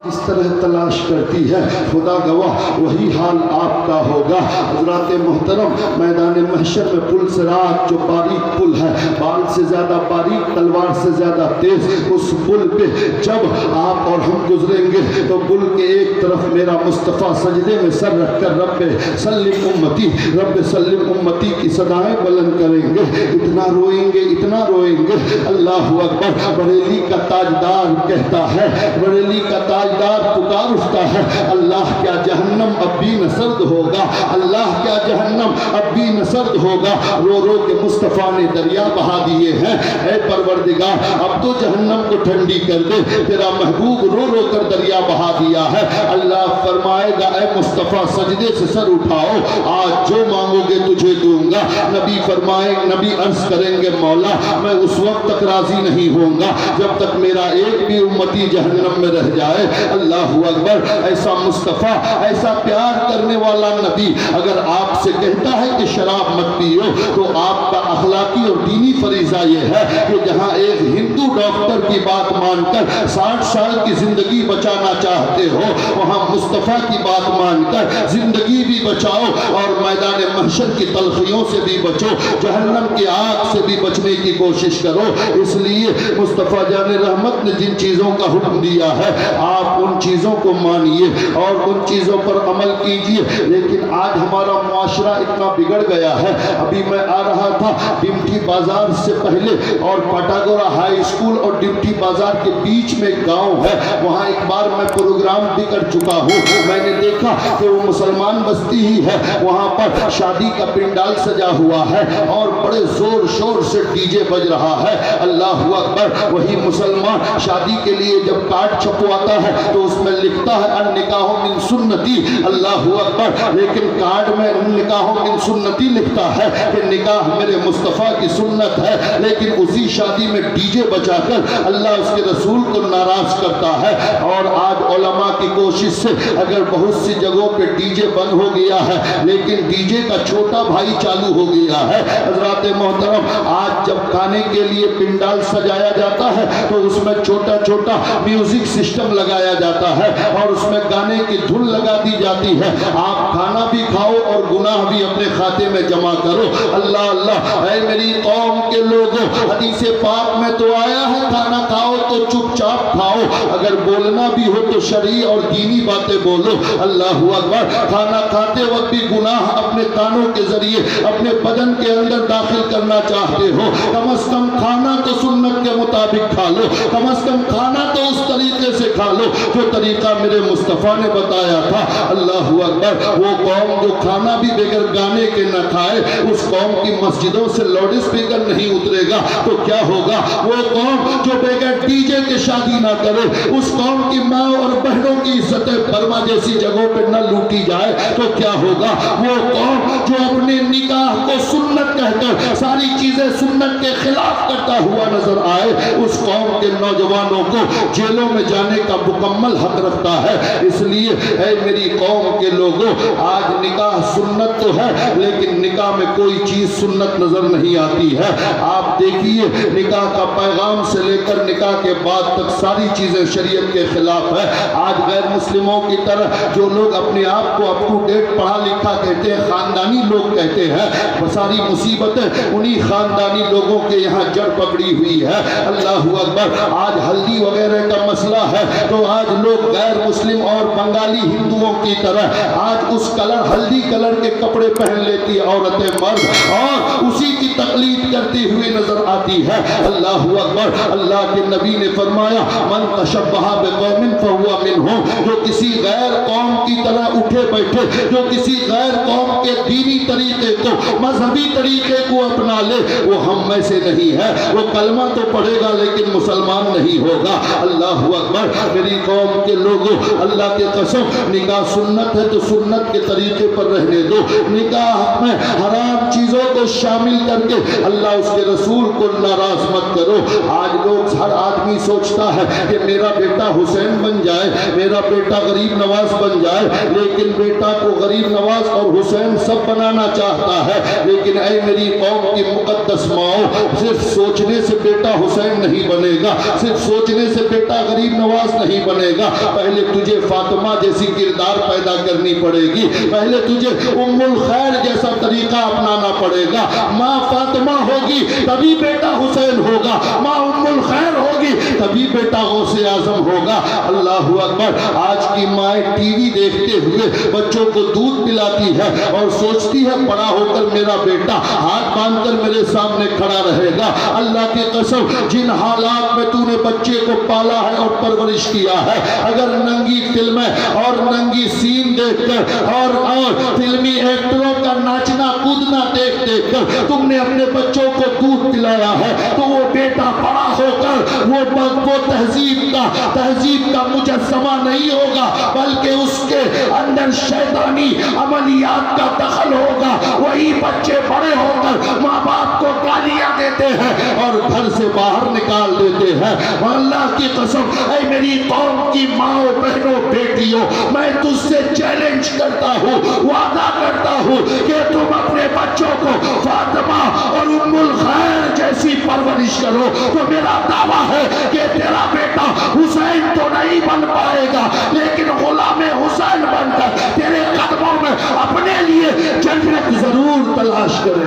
اس طرح تلاش کرتی ہے، خدا گواہ وہی حال آپ کا ہوگا۔ حضرات محترم، میدان محشر میں پل صراط جو باریک پل ہے، بال سے زیادہ باریک، تلوار سے زیادہ تیز، اس پل پہ جب آپ اور ہم گزریں گے تو پل کے ایک طرف میرا مصطفیٰ سجدے میں سر رکھ کر رب سلم امتی، رب سلم امتی کی صدائیں بلند کریں گے، اتنا روئیں گے، اتنا روئیں گے۔ اللہ اکبر۔ بریلی کا تاجدار کہتا ہے، بریلی کا تاجدار پکار اٹھتا ہے، اللہ کیا جہنم اب بھی نہ سرد ہوگا، اللہ کیا جہنم اب بھی نہ سرد ہوگا۔ رو رو کے مصطفیٰ نے دریا بہا دیے ہیں، اے پروردگار اب تو جہنم کو ٹھنڈی کر دے، تیرا محبوب رو رو کر دریا بہا دیا ہے۔ اللہ فرمائے گا اے مصطفیٰ سجدے سے سر اٹھاؤ، آج جو مانگو گے تجھے دوں گا۔ نبی فرمائے، نبی عرض کریں گے مولا میں اس وقت تک راضی نہیں ہوں گا جب تک میرا ایک بھی امتی جہنم میں رہ جائے۔ اللہ اکبر۔ ایسا مصطفیٰ، ایسا پیار کرنے والا نبی اگر آپ سے کہتا ہے کہ شراب مت پیو، تو آپ کا اخلاقی اور دینی فریضہ یہ ہے کہ جہاں ایک ہندو ڈاکٹر کی بات مان کر 60 سال کی زندگی بچانا چاہتے ہو، وہاں مصطفیٰ کی بات مان کر زندگی بھی بچاؤ اور میدان محشر کی تلخیوں سے بھی بچو، جہنم کی آگ سے بھی بچنے کی کوشش کرو۔ اس لیے مصطفیٰ جان رحمت نے جن چیزوں کا حکم دیا ہے آپ ان چیزوں کو مانیے اور ان چیزوں پر عمل کیجئے۔ لیکن آج ہمارا معاشرہ اتنا بگڑ گیا ہے۔ ابھی میں آ رہا تھا ڈمٹی بازار سے پہلے، اور پٹاگورا ہائی اسکول اور ڈمٹی بازار کے بیچ میں ایک گاؤں ہے، وہاں ایک بار میں پروگرام بھی کر چکا ہوں۔ میں نے دیکھا کہ وہ مسلمان بستی ہی ہے، وہاں پر شادی کا پنڈال سجا ہوا ہے اور بڑے زور شور سے ڈی جے بج رہا ہے۔ اللہ اکبر۔ وہی مسلمان شادی کے لیے جب کارڈ چھپواتا ہے تو اس میں لکھتا ہے النکاح من سنتی، اللہ اکبر، لیکن کارڈ میں النکاح من سنتی لکھتا ہے کہ نکاح میرے مصطفیٰ کی سنت ہے، لیکن اسی شادی میں ڈی جے بجا کر اللہ اس کے رسول کو ناراض کرتا ہے۔ اور آج علماء کی کوشش سے اگر بہت سی جگہوں پہ ڈی جے بند ہو گیا ہے، لیکن ڈی جے کا چھوٹا بھائی چالو ہو گیا ہے۔ حضرات محترم، آج جب کھانے کے لیے پنڈال سجایا جاتا ہے تو اس میں چھوٹا چھوٹا میوزک سسٹم لگایا جاتا ہے اور اس میں گانے کی دھن لگا دی جاتی ہے۔ آپ کھانا بھی کھاؤ اور گناہ بھی اپنے کھاتے میں جمع کرو۔ اللہ اللہ۔ اے میری قوم کے لوگوں، حدیث پاک میں تو آیا ہے کھانا کھاؤ تو چپ چاپ کھاؤ، اگر بولنا بھی ہو تو شرعی اور دینی باتیں بولو۔ اللہ اکبر۔ کھانا کھاتے وقت بھی گناہ اپنے کانوں کے ذریعے اپنے بدن کے اندر داخل کرنا چاہتے ہو، کم از کم کھانا تو سنت کے مطابق کھا لو، کم از کم کھانا تو اس طریقے سے کھا لو جو طریقہ میرے مصطفیٰ نے بتایا تھا۔ اللہ اکبر۔ وہ قوم جو کھانا بھی بغیر گانے کے نہ کھائے، اس قوم کی مسجدوں سے لاؤڈ اسپیکر نہیں اترے گا تو کیا ہوگا؟ وہ قوم جو بغیر ڈی جے کے شادی نہ کرے، اس قوم کی ماں اور بہنوں کی عزتیں برما جیسی جگہوں پہ نہ لوٹی جائے تو کیا ہوگا؟ وہ قوم جو اپنے نکاح کو سنت کہہ کر ساری چیزیں سنت کے خلاف کرتا ہوا نظر آئے، اس قوم کے نوجوانوں کو جیلوں میں جانے کا مکمل حق رکھتا ہے۔ اس لیے اے میری قوم کے لوگوں، آج نکاح سنت تو ہے لیکن نکاح میں کوئی چیز سنت نظر نہیں آتی ہے۔ آپ دیکھیے نکاح کا پیغام سے لے کر نکاح کے بعد تک ساری چیزیں شریعت کے خلاف ہے۔ آج غیر مسلموں کی طرح جو لوگ اپنے آپ کو اپ ٹو ڈیٹ پڑھا لکھا کہتے ہیں، خاندانی لوگ کہتے ہیں، ساری مصیبتیں انہی خاندانی لوگوں کے یہاں جڑ پکڑی ہوئی ہے۔ اللہ اکبر۔ آج ہلدی وغیرہ کا مسئلہ ہے تو آج لوگ غیر مسلم اور بنگالی ہندوؤں کی طرح آج اس کلر ہلدی کلر کے کپڑے پہن لیتی عورتیں مرد اور اسی کی تقلید کرتی ہوئی نظر آتی ہے۔ اللہ اکبر۔ اللہ کے نبی نے فرمایا من تشبہ بقوم فہو منہم، جو کسی غیر قوم کی طرح اٹھے بیٹھے، جو کسی غیر قوم کے دینی طریقے کو، مذہبی طریقے کو اپنا لے، وہ ہم میں سے نہیں ہے۔ وہ کلمہ تو پڑھے گا لیکن مسلمان نہیں ہوگا۔ اللہ اکبر۔ میری قوم کے لوگوں، اللہ کے قسم، نکاح سنت ہے تو سنت کے طریقے پر رہنے دو۔ نکاح میں حرام چیزوں کو شامل کر کے اللہ اس کے رسول کو ناراض مت کرو۔ آج لوگ، ہر آدمی سوچتا ہے کہ میرا بیٹا حسین بن جائے، میرا میرا بیٹا غریب نواز بن جائے، لیکن بیٹا کو غریب نواز اور حسین سب بنانا چاہتا ہے۔ لیکن اے میری قوم کی مقدس ماؤں، صرف سوچنے سے بیٹا حسین نہیں بنے گا، صرف سوچنے سے بیٹا غریب نواز نہیں بنے گا، پہلے تجھے فاطمہ جیسی کردار پیدا کرنی پڑے گی، پہلے تجھے ام الخیر جیسا طریقہ اپنانا پڑے گا۔ ماں فاطمہ ہوگی تبھی بیٹا حسین ہوگا، ماں ام الخیر ہوگی تبھی بیٹا غوث اعظم ہوگا۔ اللہ اکبر۔ آج کی مائیں ٹی وی دیکھتے ہوئے بچوں کو دودھ پلاتی ہے اور سوچتی ہے بڑا ہو کر میرا بیٹا ہاتھ باندھ کر میرے سامنے کھڑا رہے گا۔ اللہ کی قسم، جن حالات میں تو نے بچے کو پالا ہے اور پرورش کیا ہے، اگر ننگی فلمیں اور ننگی سین دیکھ کر اور فلمی ایکٹروں کا ناچنا کودنا دیکھ دیکھ کر تم نے اپنے بچوں کو دودھ پلایا ہے، تو وہ بیٹا بڑا ہو کر وہ تہذیب کا مجسمہ نہیں ہوگا، بلکہ اس کے اندر شیطانی عملیات کا دخل ہوگا۔ وہی بچے بڑے ہو کر ماں باپ کو گالیاں دیتے ہیں اور گھر سے باہر نکال دیتے ہیں۔ اللہ کی قسم، اے میری قوم کی ماؤں بہنوں بیٹیوں، میں تجھ سے چیلنج کرتا ہوں، وعدہ کرتا ہوں کہ تم اپنے بچوں کو فاطمہ اور ام الخیر جیسی پرورش کرو، تو میرا دعویٰ ہے کہ تیرا بیٹا حسین تو نہیں بن پائے گا، لیکن غلام حسین بن کر تیرے قدموں میں اپنے لیے جنت ضرور تلاش کرے۔